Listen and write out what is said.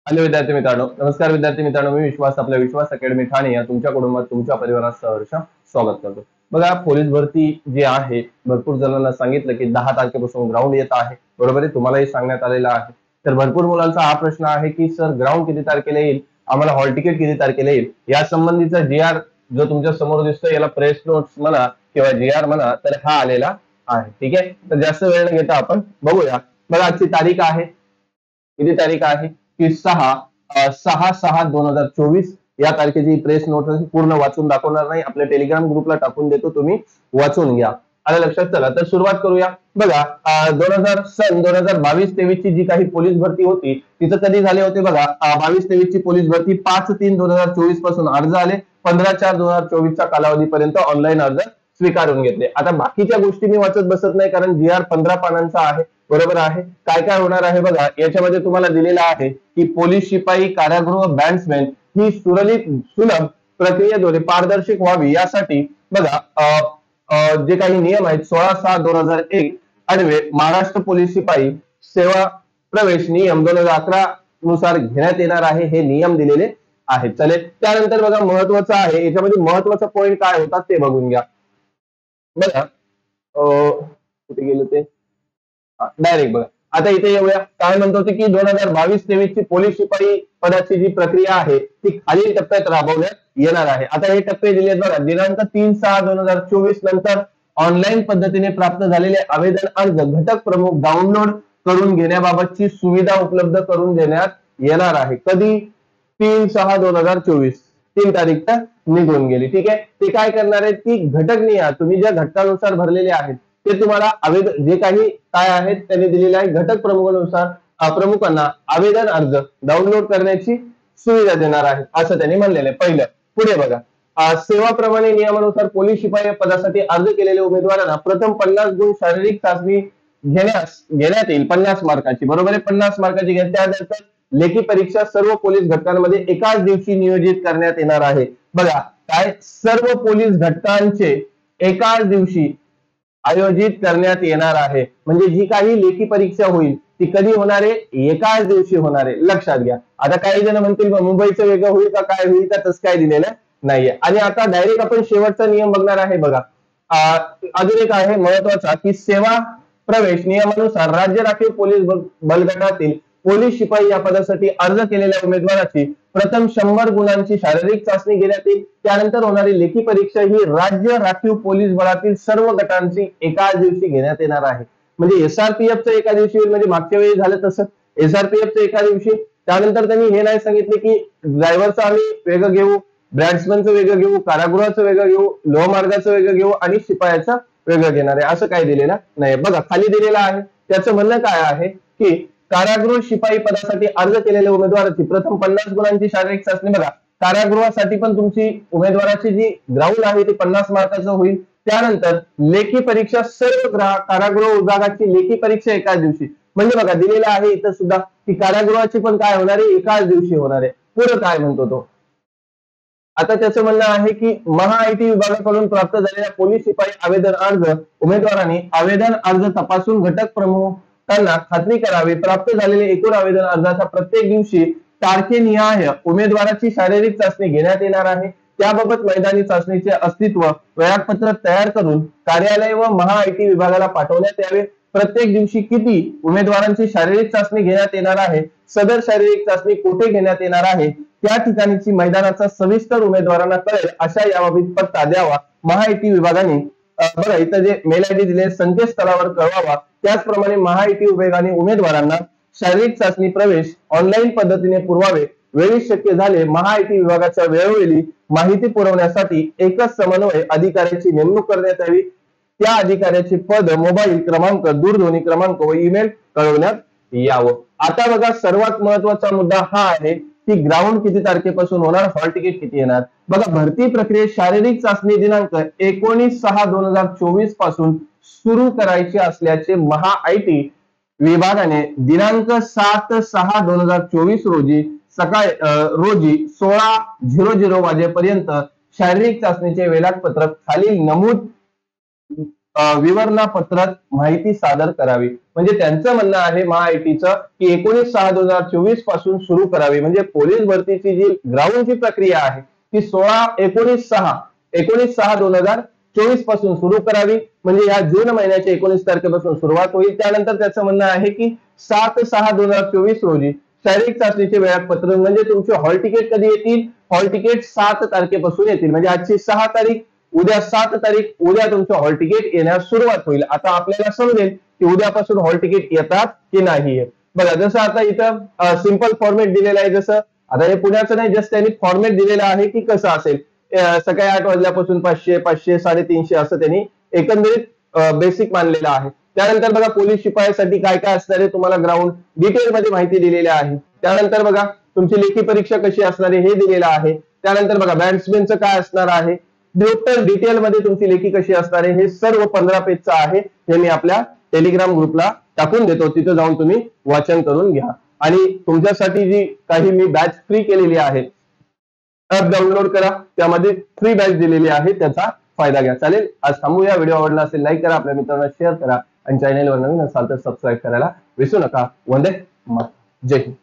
Hello विद्यार्थी मित्रांनो, नमस्कार विद्यार्थी मित्रांनो. मी विश्वास, आपल्या विश्वास अकॅडमी ठाणे या तुमच्या कुटुंबात तुमच्या परिवारात सहर्ष स्वागत करतो. बघा, पोलीस भरती जी आहे, भरपूर जणांना सांगितलं की 10 तारखेपासून ग्राउंड येत आहे. बरोबर आहे, तुम्हालाही सांगण्यात आलेलं आहे. तर भरपूर मुलांचा हा प्रश्न आहे की सर, ग्राउंड किती तारखेला येईल, आम्हाला हॉल तिकीट किती तारखेला येईल. या संबंधीचा GR जो तुमच्या समोर दिसतोय, याला प्रेस नोट्स म्हणा किंवा GR म्हणा, तर हा आलेला आहे. ठीक आहे, तर जास्त वेळ न घेता आपण बघूया. बघा, आजची तारीख आहे, किती तारीख आहे की 6/6/2024 या तारखेची प्रेस नोट पूर्ण वाचून दाखवणार नाही, आपल्या टेलिग्राम ग्रुपला टाकून देतो, तुम्ही वाचून घ्या. आलं लक्षात? चला तर सुरुवात करूया. बघा, 2022-23 ची जी काही पोलीस भरती होती, तिचं कधी झाले होते बघा. 22-23 ची पोलीस भरती 5/3/2024 पासून अर्ज आले, 15/4/2024 च्या कालावधीपर्यंत ऑनलाईन अर्ज स्वीकारून घेतले. आता बाकीच्या गोष्टी मी वाचत बसत नाही, कारण GR 15 पानांचा आहे. बरोबर आहे. काय काय होणार आहे बघा, याच्यामध्ये तुम्हाला दिलेलं आहे की पोलीस शिपाई, कारागृह, बँड्समॅन ही सुलभ प्रक्रियेद्वारे पारदर्शक व्हावी यासाठी बघा, जे काही नियम आहेत 16/6/2001 अन्वये महाराष्ट्र पोलीस शिपाई सेवा प्रवेश नियम 2011 नुसार घेण्यात येणार आहे, हे नियम दिलेले आहेत. चालेल, त्यानंतर बघा महत्वाचं आहे, याच्यामध्ये महत्वाचा पॉईंट काय होता ते बघून घ्या. बघा, कुठे गेलं ते, डायरेक्ट बघा. आता इथे येऊया. काय म्हणतो ते की 2022-23 ची पोलीस शिपाई पदाची जी प्रक्रिया आहे ती खालील टप्प्यात राबवण्यात येणार आहे. आता हे टप्पे दिलेत बघा. दिनांक 3/6/2024 नंतर ऑनलाईन पद्धतीने प्राप्त झालेले आवेदन अर्ज घटक प्रमुख डाउनलोड करून घेण्याबाबतची सुविधा उपलब्ध करून देण्यात येणार आहे. कधी? 3/6/2024, 3 तारीख तर निघून गेली. ठीक आहे, ते काय करणार आहेत की घटक निहाय तुम्ही ज्या घटकानुसार भरलेले आहेत ते तुम्हाला आवेदन जे काही काय आहेत त्यांनी दिलेले आहे, घटक प्रमुखांना आवेदन अर्ज डाउनलोड करण्याची सुविधा देणार आहे, असं त्यांनी म्हणलेलं आहे. पहिलं पुढे बघा, सेवा प्रमाणे नियमानुसार पोलीस शिपाई पदासाठी अर्ज केलेल्या उमेदवारांना प्रथम 50 गुण शारीरिक चाचणी घेण्यात येईल, 50 मार्काची. बरोबर आहे, 50 मार्काची त्यानंतर लेखी परीक्षा सर्व पोलीस घटकांमध्ये एकाच दिवशी नियोजित करण्यात येणार आहे. बघा, काय सर्व पोलीस घटकांचे एकाच दिवशी आयोजित करण्यात येणार आहे. म्हणजे जी काही लेखी परीक्षा होईल ती कधी होणार आहे? एकाच दिवशी होणार आहे, लक्षात घ्या. आता काही जण म्हणतील मुंबईचं वेगळं होईल का, काय होईल का, तसं काय दिलेलं नाहीये. आणि आता डायरेक्ट आपण शेवटचा नियम बघणार आहे. बघा, अजून एक आहे महत्वाचा की सेवा प्रवेश नियमानुसार राज्य राखीव पोलीस बलगटातील पोलीस शिपाई या पदासाठी अर्ज केलेल्या उमेदवाराची प्रथम 100 गुणांची शारीरिक चाचणी घेण्यात येईल. त्यानंतर होणारी लेखी परीक्षा ही राज्य राखीव पोलीस बलातील सर्व गटांची एकाच दिवशी घेण्यात येणार आहे. म्हणजे SRPF एका दिवशी होईल, म्हणजे मागच्या वेळी झालं तसं SRPF एका दिवशी. त्यानंतर त्यांनी हे नाही सांगितले की ड्रायव्हरचं आम्ही वेगळं घेऊ, बॅट्समनचं वेगळं घेऊ, कारागृहाचं वेगळं घेऊ, लोहमार्गाचं वेगळं घेऊ आणि शिपायाचं वेगळं घेणार आहे, असं काही दिलेलं नाही. बघा, खाली दिलेलं आहे. त्याचं म्हणणं काय आहे की कारागृह शिपाई पदासाठी अर्ज केलेल्या उमेदवाराची प्रथम 50 गुणांची शारीरिक चाचणी. बघा, कारागृहासाठी पण तुमची उमेदवाराची जी ग्राउंड आहे ती 50 मार्काचं होईल. त्यानंतर लेखी परीक्षा सर्व कारागृह विभागाची लेखी परीक्षा एकाच दिवशी. म्हणजे बघा, दिलेलं आहे इथं सुद्धा की कारागृहाची पण काय होणार आहे, एकाच दिवशी होणार आहे. पुढे काय म्हणतो तो, आता त्याचं म्हणणं आहे की महाआयटी विभागाकडून प्राप्त झालेल्या पोलीस शिपाई आवेदन अर्ज उमेदवारांनी आवेदन अर्ज तपासून घटक प्रमुखांना खात्री करावी. प्राप्त झालेले एकूण आवेदन अर्जाच्या प्रत्येक दिवशी तारखेनिहाय उमेदवाराची शारीरिक चाचणी घेण्यात येणार आहे. त्याबाबत मैदानी चाचणीचे अस्तित्व वेळापत्रक तयार करून कार्यालय व महाआयटी विभागाला पाठवण्यात यावे. प्रत्येक दिवशी किती उमेदवारांची शारीरिक चाचणी घेण्यात येणार आहे, सदर शारीरिक चाचणी कुठे घेण्यात येणार आहे, त्या ठिकाणीची मैदानाचा सविस्तर उमेदवारांना कळेल अशा याबाबत पत्ता द्यावा. महाआयटी विभागाने बघा इथं जे मेल ID दिले संकेतस्थळावर कळवावा. त्याचप्रमाणे महाआयटी विभागाने उमेदवारांना शारीरिक चाचणी प्रवेश ऑनलाईन पद्धतीने पुरवावे. वेळी शक्य झाले महाआयटी विभागाच्या वेळोवेळी माहिती पुरवण्यासाठी एकच समन्वय अधिकाऱ्याची नेमणूक करण्यात यावी. त्या अधिकाऱ्याचे पद, मोबाईल क्रमांक, दूरध्वनी क्रमांक व ईमेल कळवण्यात यावं. आता बघा, सर्वात महत्वाचा मुद्दा हा आहे की ग्राउंड किती तारखेपासून होणार, हॉल तिकीट किती येणार. बघा, भरती प्रक्रियेत शारीरिक चाचणी दिनांक 19/6/2024 पासून सुरू करायची असल्याचे महाआयटी विभागाने दिनांक 7/6/2024 रोजी 16:00 वाजेपर्यंत शारीरिक चाचणीचे वेळापत्रक खालील नमूद विवरणपत्रात माहिती सादर करावी. म्हणजे त्यांचं म्हणणं आहे महाआयटीचं की 19/6/2024 पासून सुरू करावी. म्हणजे पोलीस भरतीची जी ग्राउंडची प्रक्रिया आहे ती 19/6/2024 पासून सुरू करावी. म्हणजे या जून महिन्याच्या 19 तारखेपासून सुरुवात होईल. त्यानंतर त्याचं म्हणणं आहे की 7/6/2024 रोजी शारीरिक चाचणीचे वेळापत्रक, म्हणजे तुमचे हॉल तिकीट कधी येतील, हॉल तिकीट 7 तारखेपासून येतील. म्हणजे आजची 6 तारीख, उद्या 7 तारीख, उद्या तुमचं हॉल तिकीट येण्यास सुरुवात होईल. आता आपल्याला समजेल की उद्यापासून हॉल तिकीट येतात की नाही येत. बघा, जसं आता इथं सिंपल फॉर्मॅट दिलेला आहे. जसं आता हे पुण्याचं नाही, जस्ट त्यांनी फॉर्मॅट दिलेला आहे की कसं असेल. सकाळी 8 वाजल्यापासून 500, 500, 350 असं त्यांनी एकंदरीत बेसिक मानलेलं आहे. त्यानंतर बघा, पोलीस शिपायासाठी काय काय असणार आहे तुम्हाला ग्राउंड डिटेल मध्ये माहिती दिलेली आहे. त्यानंतर बघा, तुमची लेखी परीक्षा कशी असणार आहे हे दिलेलं आहे. त्यानंतर बघा, बॅट्समॅनचं काय असणार आहे, टोटल डिटेल मध्ये तुमची लेखी कशी असणार आहे, हे सर्व 15 पेजचं आहे. हे मी आपल्या टेलिग्राम ग्रुपला टाकून देतो, तिथे जाऊन तुम्ही वाचन करून घ्या. आणि तुमच्यासाठी जी काही मी बॅच फ्री केलेली आहे, ऍप डाउनलोड करा, त्यामध्ये फ्री बॅच दिलेली आहे, त्याचा फायदा घ्या. चालेल, आज थांबूया. व्हिडिओ आवडला असेल लाईक करा, आपल्या मित्रांना शेअर करा आणि चॅनलवर नवीन असाल तर सबस्क्राईब करायला विसरू नका. वंदे मातरम. जय हिंद.